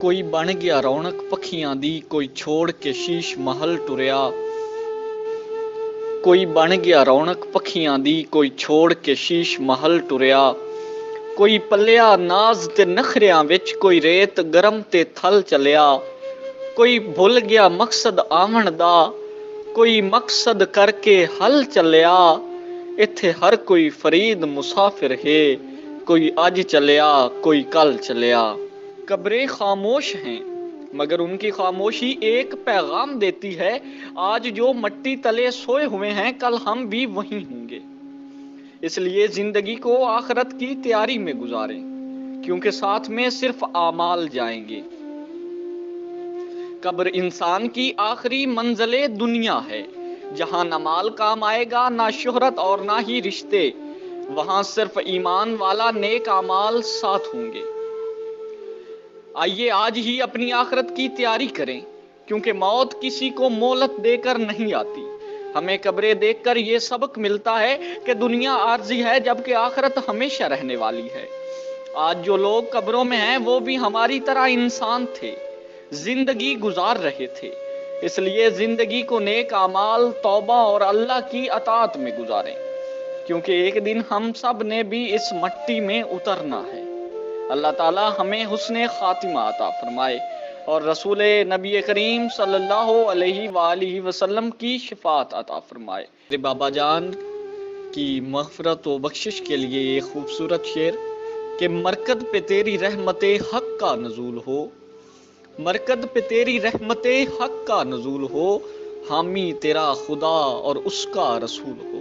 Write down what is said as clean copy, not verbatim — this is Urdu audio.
ਕੋਈ ਬਣ ਗਿਆ ਰੌਣਕ ਪੱਖੀਆਂ ਦੀ, ਕੋਈ ਛੋੜ ਕੇ ਸ਼ੀਸ਼ ਮਹਲ ਟੁਰਿਆ। ਕੋਈ ਬਣ ਗਿਆ ਰੌਣਕ ਪੱਖੀਆਂ ਦੀ, ਕੋਈ ਛੋੜ ਕੇ ਸ਼ੀਸ਼ ਮਹਲ ਟੁਰਿਆ। ਕੋਈ ਪੱਲਿਆ ਨਾਜ਼ ਤੇ ਨਖਰਿਆਂ ਵਿੱਚ, ਕੋਈ ਰੇਤ ਗਰਮ ਤੇ ਥਲ ਚਲਿਆ। ਕੋਈ ਭੁੱਲ ਗਿਆ ਮਕਸਦ ਆਵਣ ਦਾ, ਕੋਈ ਮਕਸਦ ਕਰਕੇ ਹਲ ਚੱਲਿਆ। ਇੱਥੇ ਹਰ ਕੋਈ ਫਰੀਦ ਮੁਸਾਫਿਰ ਹੈ, کوئی آج چلیا کوئی کل چلیا۔ قبریں خاموش ہیں مگر ان کی خاموشی ایک پیغام دیتی ہے، آج جو مٹی تلے سوئے ہوئے ہیں کل ہم بھی وہیں ہوں گے۔ اس لیے زندگی کو آخرت کی تیاری میں گزاریں، کیونکہ ساتھ میں صرف اعمال جائیں گے۔ قبر انسان کی آخری منزل دنیا ہے، جہاں نہ مال کام آئے گا، نہ شہرت اور نہ ہی رشتے، وہاں صرف ایمان والا نیک اعمال ساتھ ہوں گے۔ آئیے آج ہی اپنی آخرت کی تیاری کریں، کیونکہ موت کسی کو مہلت دے کر نہیں آتی۔ ہمیں قبریں دیکھ کر یہ سبق ملتا ہے کہ دنیا عارضی ہے جبکہ آخرت ہمیشہ رہنے والی ہے۔ آج جو لوگ قبروں میں ہیں وہ بھی ہماری طرح انسان تھے، زندگی گزار رہے تھے۔ اس لیے زندگی کو نیک اعمال، توبہ اور اللہ کی اطاعت میں گزاریں، کیونکہ ایک دن ہم سب نے بھی اس مٹی میں اترنا ہے۔ اللہ تعالی ہمیں حسن خاتمہ عطا فرمائے اور رسول نبی کریم صلی اللہ علیہ وآلہ وسلم کی شفاعت عطا فرمائے۔ میرے بابا جان کی مغفرت و بخشش کے لیے یہ خوبصورت شعر کہ مرکز پہ تیری رحمت حق کا نزول ہو، مرکز پہ تیری رحمت حق کا نزول ہو، حامی تیرا خدا اور اس کا رسول ہو۔